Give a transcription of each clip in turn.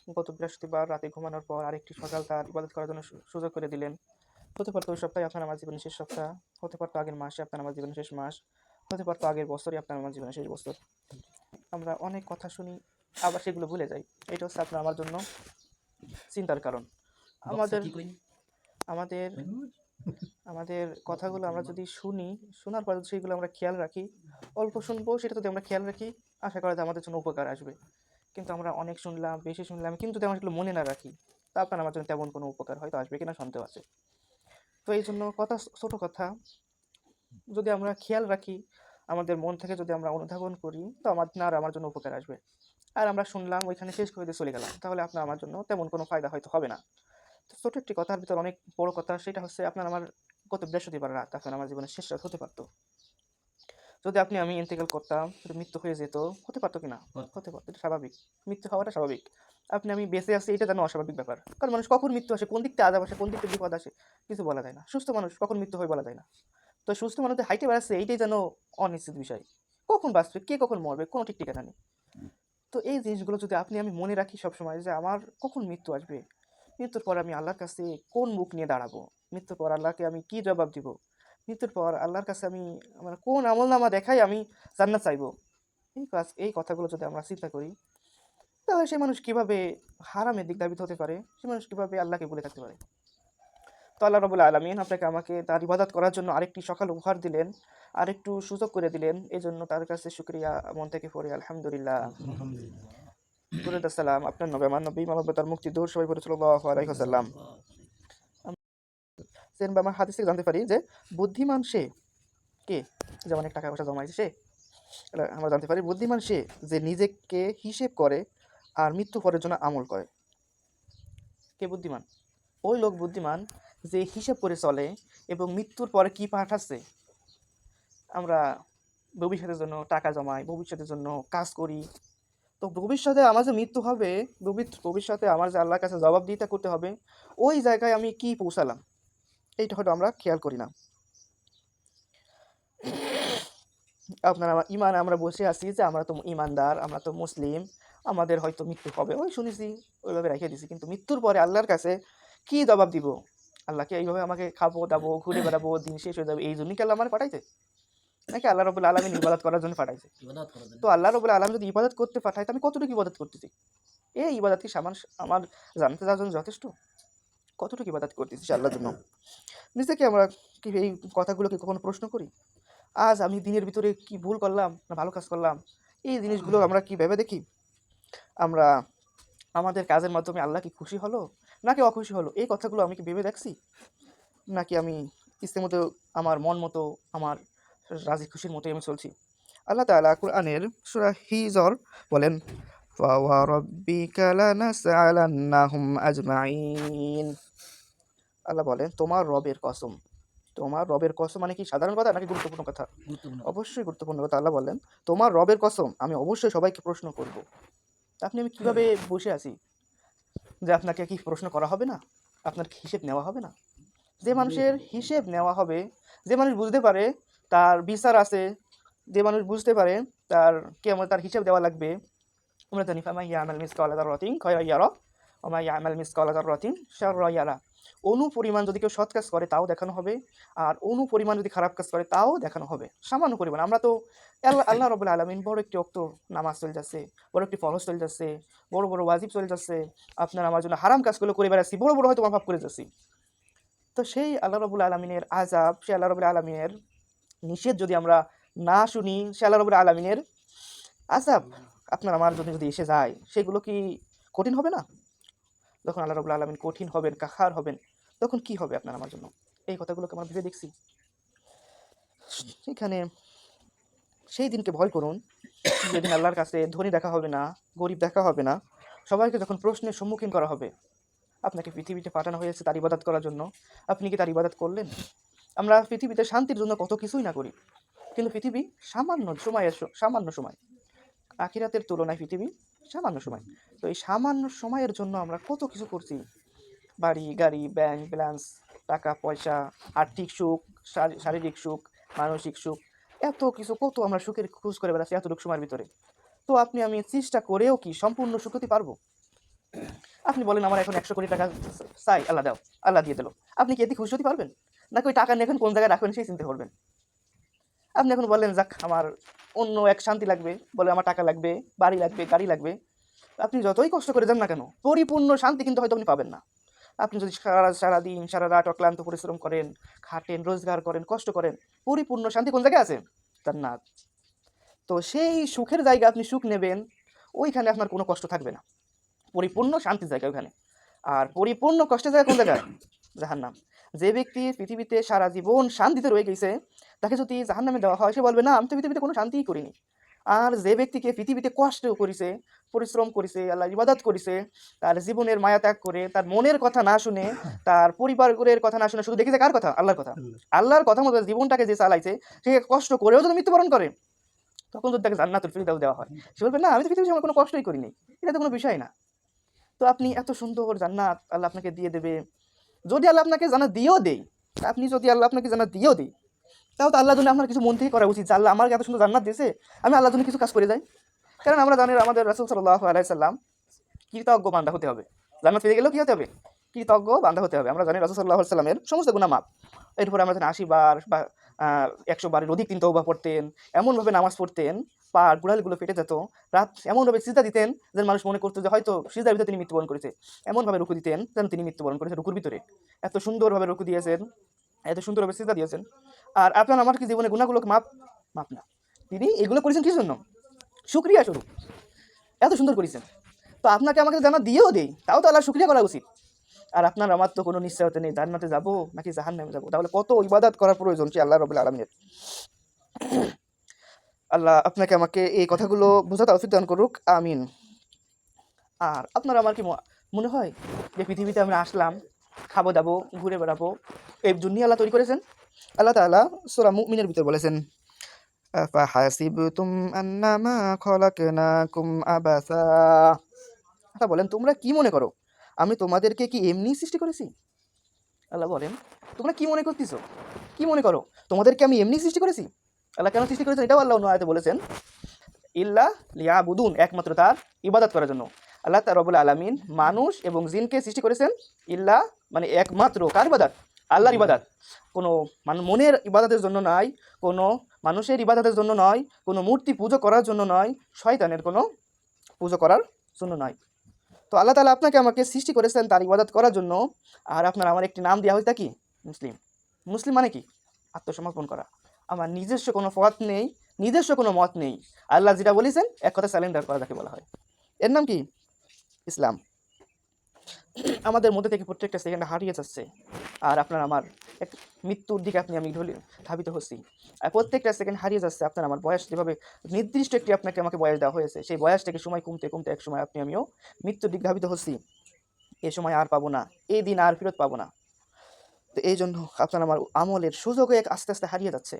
গত বৃহস্পতিবার রাতে ঘুমানোর পর আরেকটি সকাল তার ইবাদত করার জন্য সুযোগ করে দিলেন। হতে পারতো ওই সপ্তাহে আপনার আমার জীবনের শেষ সপ্তাহ, হতে পারতো আগের মাসে আপনার আমার জীবনের শেষ মাস, হতে পারতো আগের বছরই আপনার আমার জীবনের শেষ বছর। আমরা অনেক কথা শুনি, আবার সেগুলো ভুলে যাই। এটা হচ্ছে আপনার আমার জন্য চিন্তার কারণ। আমাদের আমাদের আমাদের কথাগুলো আমরা যদি শুনি, শোনার পর যদি সেগুলো আমরা খেয়াল রাখি, অল্প শুনবো সেটা যদি আমরা খেয়াল রাখি, আশা করা যায় আমাদের জন্য উপকার আসবে। কিন্তু আমরা অনেক শুনলাম, বেশি শুনলাম, কিন্তু যদি আমরা সেগুলো মনে না রাখি, তা আপনার আমার জন্য তেমন কোনো উপকার হয়তো আসবে কিনা সন্দেহ আছে। তো এই জন্য কথা, ছোট কথা যদি আমরা খেয়াল রাখি, আমাদের মন থেকে যদি আমরা অনুধাবন করি, তো আপনার আমার জন্য উপকার আসবে। আর আমরা শুনলাম ওইখানে শেষ করে দিয়ে চলে গেলাম, তাহলে আপনার আমার জন্য তেমন কোনো ফায়দা হয়তো হবে না। তো ছোট একটি কথার ভিতর অনেক বড় কথা, সেটা হচ্ছে আপনার আমার গত বৃহস্পতিবার রাত আপনার আমার জীবনের শেষ রাত হতে পারতো। যদি আপনি আমি ইন্তেকাল করতাম, যদি মৃত্যু হয়ে যেত, হতে পারতো কিনা? হতে পারতো, এটা স্বাভাবিক। মৃত্যু হওয়াটা স্বাভাবিক। আপনি আমি বেঁচে আছি এটা যেন অস্বাভাবিক ব্যাপার। কারণ মানুষ কখন মৃত্যু আসে, কোন দিক থেকে আযাব আসে, কোন দিক থেকে বিপদ আসে, কিছু বলা যায় না। সুস্থ মানুষ কখন মৃত্যু হয় বলা যায় না। তো সুস্থ মানুষদের হাইটে বেড়াচ্ছে এইটাই যেন অনিশ্চিত বিষয়। কখন বাঁচবে, কে কখন মরবে, কোনো ঠিক ঠিকানা নেই। তো এই জিনিসগুলো যদি আপনি আমি মনে রাখি সবসময়, যে আমার কখন মৃত্যু আসবে, মৃত্যুর পর আমি আল্লাহর কাছে কোন মুখ নিয়ে দাঁড়াবো, মৃত্যুর পর আল্লাহকে আমি কি জবাব দিব, মৃত্যুর পর আল্লাহর কাছে আমি আমার কোন আমলনামা দেখাই আমি জান্নাত চাইবো, এই কথাগুলো যদি আমরা চিন্তা করি, তাহলে সে মানুষ কিভাবে হারামের দিক ধাবিত হতে পারে, সে মানুষ কিভাবে আল্লাহকে ভুলে থাকতে পারে। তো আল্লাহ রাব্বুল আলামিন আপনাকে আমাকে তার ইবাদত করার জন্য আরেকটি সকাল উপহার দিলেন, আরেকটু সুযোগ করে দিলেন। এই জন্য তার কাছে শুকরিয়া মন থেকে পড়ি আলহামদুলিল্লাহ। দুরুদ সালাম আপনার নবী, আমার নবী, মোহাম্মদ তার মুক্তি দূর সবাই পড়ে সাল্লাল্লাহু আলাইহি ওয়াসাল্লাম। বা আমার হাদিস থেকে জানতে পারি যে বুদ্ধিমান সে কে, যে অনেক টাকা পয়সা জমাইছে সে। আমরা জানতে পারি বুদ্ধিমান সে যে নিজেকে হিসেব করে আর মৃত্যু পরের জন্য আমল করে। কে বুদ্ধিমান? ওই লোক বুদ্ধিমান যে হিসেব করে চলে এবং মৃত্যুর পরে কি পাঠাচ্ছে। আমরা ভবিষ্যতের জন্য টাকা জমাই, ভবিষ্যতের জন্য কাজ করি। তো ভবিষ্যতে আমার যে মৃত্যু হবে, ভবিষ্যতে আমার যে আল্লাহর কাছে জবাবদিহিতা করতে হবে, ওই জায়গায় আমি কি পৌঁছালাম, এইটা হয়তো আমরা খেয়াল করি না। আপনার আমার ইমান, আমরা বসে আছি যে আমরা তো ইমানদার, আমরা তো মুসলিম, আমাদের হয়তো মৃত্যু হবে, ওই শুনেছি, ওইভাবে রেখে দিছি। কিন্তু মৃত্যুর পরে আল্লাহর কাছে কি জবাব দিব? আল্লাহকে এইভাবে আমাকে খাবো দাবো ঘুরে বেড়াবো, দিন শেষ হয়ে যাবে, এই জন্যই কি আল্লাহ আমার পাঠাইছে? নাকি আল্লাহ রাব্বুল আলামিন ইবাদত করার জন্য পাঠাইছে? তো আল্লাহ রাব্বুল আলামিন যদি ইবাদত করতে পাঠায়, তো আমি কতটুকু ইবাদত করতেছি? এই ইবাদত কি আমার জানতে যাওয়ার জন্য যথেষ্ট? কতটুকু ইবাদত করতেছি আল্লাহর জন্য? নিজেকে আমরা কি এই কথাগুলোকে কখনো প্রশ্ন করি? আজ আমি দিনের ভিতরে কি ভুল করলাম না ভালো কাজ করলাম, এই জিনিসগুলো আমরা কি ভেবে দেখি? আমরা আমাদের কাজের মাধ্যমে আল্লাহ কি খুশি হলো নাকি অখুশি হলো, এই কথাগুলো আমি কি ভেবে দেখছি? নাকি আমি ইচ্ছে মতো, আমার মন মতো, আমার রাজি খুশির মতোই আমি চলছি? আল্লাহ তাআলা কুরআনের সূরা হিজর বলেন, ফাওয়ারাব্বিকা লানাসআলান্নাহুম আজমাইন। আল্লাহ বলেন তোমার রবের কসম। তোমার রবের কসম মানে কি সাধারণ কথা নাকি গুরুত্বপূর্ণ কথা? অবশ্যই গুরুত্বপূর্ণ কথা। আল্লাহ বলেন তোমার রবের কসম, আমি অবশ্যই সবাইকে প্রশ্ন করব। আপনি আমি কিভাবে বসে আছি যে আপনাকে কি প্রশ্ন করা হবে না, আপনার কি হিসেব নেওয়া হবে না? যে মানুষের হিসেব নেওয়া হবে, যে মানুষ বুঝতে পারে তার বিচার আছে, যে মানুষ বুঝতে পারে তার কেমন তার হিসেব দেওয়া লাগবে, আমরা জানি ফামান ইয়ামাল মিসকালা যাররাতিন খায়রান ইয়ারা ওয়া মান ইয়ামাল মিসকালা যাররাতিন শাররান ইয়ারা। অণু পরিমাণ যদি কেউ সৎ কাজ করে তাও দেখানো হবে, আর অণু পরিমাণ যদি খারাপ কাজ করে তাও দেখানো হবে। সামান্য পরিমাণ। আমরা তো আল্লাহ রাব্বুল আলামিন বড় একটি ওয়াক্ত নামাজ চলে যাচ্ছে, বড় একটি ফরজ চলে যাচ্ছে, বড় বড় ওয়াজিব চলে যাচ্ছে, আপনার আমার জন্য হারাম কাজগুলো করে বেড়াচ্ছি, বড় বড় হয়তো পাপ করে যাচ্ছি। তো সেই আল্লাহ রাব্বুল আলামিনের আযাব, সেই আল্লাহ রাব্বুল আলামিনের নিষেধ যদি আমরা না শুনি, সেই আল্লাহ রাব্বুল আলামিনের আযাব আপনার আমার জন্য যদি এসে যায়, সেগুলো কি কঠিন হবে না? যখন আল্লাহ রাব্বুল আলামিন কঠিন হবেন, কাহার হবেন, তখন কি হবে আপনার আমার জন্য? এই কথাগুলোকে আমরা ভেবে দেখছি? এখানে সেই দিনকে ভয় করুন যেদিন আল্লাহর কাছে ধনী দেখা হবে না, গরিব দেখা হবে না, সবাইকে যখন প্রশ্নের সম্মুখীন করা হবে, আপনাকে পৃথিবীতে পাঠানো হয়েছে তার ইবাদত করার জন্য, আপনি কি তার ইবাদত করলেন? আমরা পৃথিবীতে শান্তির জন্য কত কিছুই না করি, কিন্তু পৃথিবী সামান্য সময়, আখিরাতের তুলনায় পৃথিবী সামান্য সময়। তো এই সামান্য সময়ের জন্য আমরা কত কিছু করছি, বাড়ি গাড়ি ব্যাংক ব্যালেন্স, টাকা পয়সা, আর্থিক সুখ, শারীরিক সুখ, মানসিক সুখ, এত কিছু, কত আমরা সুখের খোঁজ করে বেড়াচ্ছি এতটুকু সময়ের ভিতরে। তো আপনি আমি চেষ্টা করেও কি সম্পূর্ণ সুখ হতে পারবো? আপনি বলেন আমার এখন 100 কোটি টাকা চাই, আল্লাহ দাও, আল্লাহ দিয়ে দিল। আপনি কি এতে খুশি হতে পারবেন? নাকি ওই টাকা নিয়ে এখন কোন জায়গায় রাখবেন সেই চিন্তা করবেন? আপনি এখন বললেন যাক আমার অন্য এক শান্তি লাগবে, বলে আমার টাকা লাগবে, বাড়ি লাগবে, গাড়ি লাগবে। আপনি যতই কষ্ট করে যান না কেন, পরিপূর্ণ শান্তি কিন্তু হয়তো আপনি পাবেন না। আপনি যদি সারাদিন সারা রাত অক্লান্ত পরিশ্রম করেন, খাটেন, রোজগার করেন, কষ্ট করেন, পরিপূর্ণ শান্তি কোন জায়গায় আছে? জান্নাত। তো সেই সুখের জায়গা আপনি সুখ নেবেন, ওইখানে আপনার কোনো কষ্ট থাকবে না, পরিপূর্ণ শান্তির জায়গা ওইখানে। আর পরিপূর্ণ কষ্টের জায়গা কোন জায়গায়? জাহান্নাম। যে ব্যক্তি পৃথিবীতে সারা জীবন শান্তিতে রয়ে গেছে, তাকে যদি জাহান্নামে দেওয়া হয়, সে বলবে না আমি তো পৃথিবীতে কোনো শান্তিই করিনি। আর যে ব্যক্তিকে পৃথিবীতে কষ্ট করেছে, পরিশ্রম করেছে, আল্লাহর ইবাদত করেছে, তার জীবনের মায়া ত্যাগ করে, তার মনের কথা না শুনে, তার পরিবারের কথা না শুনে, শুধু দেখেছে কার কথা? আল্লাহর কথা। আল্লাহর কথা মতো জীবনটাকে যে চালাইছে, সে কষ্ট করেও যদি মৃত্যুবরণ করে, তখন যদি তাকে জান্নাতুল ফিরদাউস দেওয়া হয়, সে বলবে না আমি তো পৃথিবীতে আমার কোনো কষ্টই করিনি, এটা তো কোনো বিষয় না। তো আপনি এত সুন্দর জান্নাত আল্লাহ আপনাকে দিয়ে দেবে। যদি আল্লাহ আপনাকে জান্নাত দিয়েও দেয়, আপনি যদি আল্লাহ আপনাকে জান্নাত দিয়েও দেয়, তাও তো আল্লাহর জন্য আপনার কিছু মন থেকে করা উচিত যে আল্লাহ আমার এত সুন্দর জান্নাত দিয়েছে, আমি আল্লাহর জন্য কিছু কাজ করে যাই। কারণ আমরা জানি আমাদের রাসূল সাল্লাল্লাহু আলাইহি সাল্লাম কৃতজ্ঞ বান্দা হতে হবে। জান্নাত পেয়ে গেলেও কি হতে হবে? কৃতজ্ঞ বান্দা হতে হবে। আমরা জানি রাসূল সাল্লাল্লাহু আলাইহি সাল্লামের সমস্ত গুনাহ মাফ। এরপরে আমরা জানি 80 বার বা 100 বারের অধিক তিনি তওবা পড়তেন, এমনভাবে নামাজ পড়তেন, পার গোড়ালিগুলো ফেটে যেত, রাত এমনভাবে সিজদা দিতেন যেন মানুষ মনে করতো যে হয়তো সিজদার ভিতরে তিনি মৃত্যুবরণ করেছে, এমনভাবে রুকু দিতেন যেন তিনি মৃত্যুবরণ করেছে রুকুর ভিতরে। এত সুন্দরভাবে রুকু দিয়েছেন, এত সুন্দরভাবে সিজদা দিয়েছেন। আর আপনার আমার কি জীবনে গুনাহগুলোকে মাপ না, তিনি এগুলো করেছেন কি জন্য? শুকরিয়া স্বরূপ। এত সুন্দর করেছেন, তো আপনাকে আমাকে জান্নাত দিয়েও দেই, তাও তো আল্লাহর শুকরিয়া করা উচিত। আর আপনার আমার তো কোনো নিশ্চয়তা নেই জান্নাতে যাবো নাকি জাহান্নামে যাবো, তাহলে কত ইবাদত করার প্রয়োজন সে আল্লাহ রাব্বুল আলামিনের। আল্লাহ আপনাকে আমাকে এই কথাগুলো বোঝা তৌফিক দান করুক, আমিন। আর আপনার আমার কি মনে হয় যে পৃথিবীতে আমরা আসলাম, খাবো দাবো, ঘুরে বেড়াবো, এই দুনিয়া আল্লাহ তৈরি করেছেন? আল্লাহ তাআলা সূরা মুমিনের ভিতরে বলেছেন, আফাহাসিবতুম আন্নামা খলাকনাকুম আবাসা। আচ্ছা বলেন তোমরা কি মনে করো আমি তোমাদেরকে কি এমনি সৃষ্টি করেছি? আল্লাহ বলেন তোমরা কি মনে করতেছো, কি মনে করো তোমাদেরকে আমি এমনি সৃষ্টি করেছি? আল্লাহ কেন সৃষ্টি করেছেন এটাও আল্লাহ অন্য আয়াতে বলেছেন, ইল্লা লিয়াবুদুন, একমাত্র তার ইবাদত করার জন্য। আল্লাহ তাআলা রব্বুল আলামিন মানুষ এবং জিনকে সৃষ্টি করেছেন ইল্লা মানে একমাত্র কার ইবাদত? আল্লাহর ইবাদত। কোনো মনের ইবাদতের জন্য নয়, কোনো মানুষের ইবাদতের জন্য নয়, কোনো মূর্তি পুজো করার জন্য নয়, শয়তানের কোনো পুজো করার জন্য নয়। তো আল্লাহ তাআলা আপনাকে আমাকে সৃষ্টি করেছেন তার ইবাদত করার জন্য। আর আপনার আমার একটি নাম দেওয়া হয়েছে কি? মুসলিম। মুসলিম মানে কি? আত্মসমর্পণ করা। আমার নিজস্ব কোনো পথ নেই, নিজস্ব কোনো মত নেই, আল্লাহ যেটা বলেছেন এক কথা স্যালেন্ডার করা যাকে বলা হয়, এর নাম কি? ইসলাম। আমাদের মধ্যে থেকে প্রত্যেকটা সেকেন্ডে হারিয়ে যাচ্ছে। আর আপনার আমার এক মৃত্যুর দিকে আমি ধাবিত হচ্ছি। আর প্রত্যেকটা সেকেন্ড হারিয়ে যাচ্ছে। আপনার আমার বয়স যেভাবে নির্দিষ্ট একটি আমাকে বয়স দেওয়া হয়েছে, সেই বয়স থেকে সময় কমতে কমতে এক সময় আমিও মৃত্যুর দিকে ধাবিত হচ্ছি। এ সময় আর পাবো না, এই দিন আর ফেরত পাবো না। তো এই জন্য আপনার আমার আমলের সুযোগ আস্তে আস্তে হারিয়ে যাচ্ছে।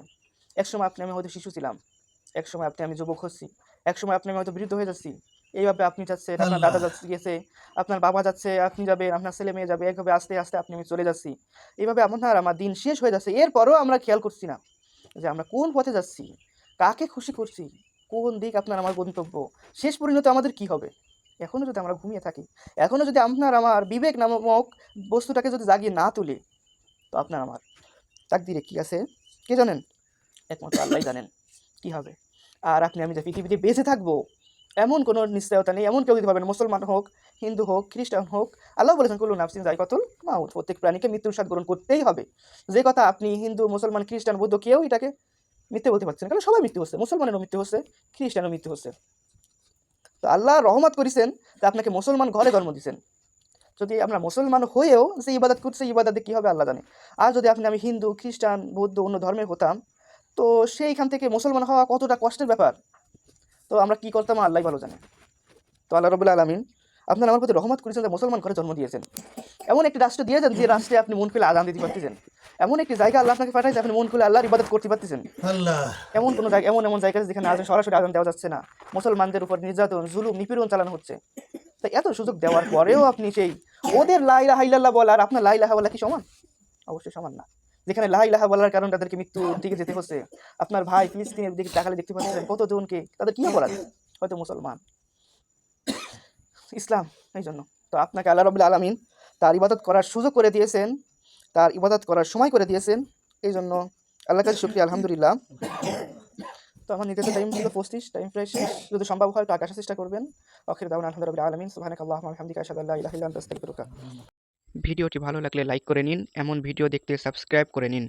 একসময় আমি হয়তো শিশু ছিলাম, একসময় আমি যুবক হচ্ছি, একসময় আমি হয়তো বৃদ্ধ হয়ে যাচ্ছি। এইভাবে আপনি যাচ্ছেন, আপনার দাদা গেছে, আপনার বাবা যাচ্ছে, আপনি যাবেন, আপনার ছেলে মেয়ে যাবে, এইভাবে আস্তে আস্তে আমি চলে যাচ্ছি। এইভাবে আপনার আমার দিন শেষ হয়ে যাচ্ছে। এরপরও আমরা খেয়াল করছি না যে আমরা কোন পথে যাচ্ছি, কাকে খুশি করছি, কোন দিক আপনার আমার গন্তব্য, শেষ পরিণত আমাদের কি হবে। এখনও যদি আমরা ঘুমিয়ে থাকি, এখনও যদি আপনার আমার বিবেক নামক বস্তুটাকে যদি জাগিয়ে না তুলে, তো আপনার আমার তাকদিরে কি আছে কে জানেন? একমাত্র আল্লাহই জানেন কি হবে। আর আমি যে পৃথিবীতে বেঁচে থাকবো এমন কোনো নিশ্চয়তা নেই, এমন কেউ দিতে পারবে না। মুসলমান হোক, হিন্দু হোক, খ্রিস্টান হোক, আল্লাহ বলেছেন কুল্লু নাফসিন যায়কাতুল মাউত, প্রত্যেক প্রাণীকে মৃত্যুর স্বাদ গ্রহণ করতেই হবে। যে কথা আপনি হিন্দু, মুসলমান, খ্রিস্টান, বৌদ্ধ কেউ এটাকে মিথ্যে বলতে পারছেন, কারণ সবাই মৃত্যু হচ্ছে, মুসলমানেরও মৃত্যু হচ্ছে, খ্রিস্টানেরও মৃত্যু হচ্ছে। তো আল্লাহ রহমত করেছেন যে আপনাকে মুসলমান ঘরে জন্ম দিয়েছেন। যদি আমরা মুসলমান হয়েও যে ইবাদত করছে, ইবাদতে কী হবে আল্লাহ জানে। আর যদি আমি হিন্দু, খ্রিস্টান, বৌদ্ধ, অন্য ধর্মের হতাম, তো সেইখান থেকে মুসলমান হওয়া কতটা কষ্টের ব্যাপার। তো আমরা কি করতাম আল্লাহ ভালো জানে। তো আল্লাহ রাব্বুল আলামিন আপনার আমার প্রতি রহমত করেছেন যে মুসলমান ঘরে জন্ম দিয়েছেন, এমন একটি রাষ্ট্র দিয়েছেন যে রাষ্ট্রে আপনি মন খুলে আজান দিতে পারতেছেন, এমন একটি জায়গা আল্লাহ আপনাকে পাঠাইছে আপনি মন খুলে আল্লাহর ইবাদত করতে পারতেছেন। এমন কোনো জায়গা, এমন জায়গা যেখানে আজান সরাসরি আজান দেওয়া যাচ্ছে না, মুসলমানদের উপর নির্যাতন, জুলুম, নিপীড়ন চালানো হচ্ছে। তাই এত সুযোগ দেওয়ার পরেও আপনি সেই ওদের লা ইলাহা ইল্লাল্লাহ বলা আর আপনার লা ইলাহা বলা কি সমান? অবশ্যই সমান না। যেখানে লা ইলাহা বলার কারণে তাদেরকে মৃত্যুর দিকে যেতে হচ্ছে, আপনার ভাই ফিলিস্তিনের দিকে তাকালে দেখতে পাচ্ছেন কতজনকে, তাদের কি অপরাধ, হয়তো মুসলমান। ইসলাম এই জন্য তো আপনাকে আল্লাহ রাব্বুল আলামিন তার ইবাদত করার সুযোগ করে দিয়েছেন, তার ইবাদত করার সময় করে দিয়েছেন। এই জন্য আল্লাহর কাছে শুকরিয়া, আলহামদুলিল্লাহ। তো আমার নির্ধারিত টাইম ছিল 25, টাইম প্রায় শেষ। যদি সম্ভব হয় তো আগে আসার চেষ্টা করবেন। আখির দাওয়ানা আলহামদুলিল্লাহি রাব্বিল আলামিন। সুবহানাকাল্লাহুম্মা ওয়া বিহামদিকা আশহাদু আল্লা ইলাহা ইল্লা আনতা আস্তাগফিরুকা। ভিডিওটি ভালো লাগলে লাইক করে নিন, এমন ভিডিও দেখতে সাবস্ক্রাইব করে নিন।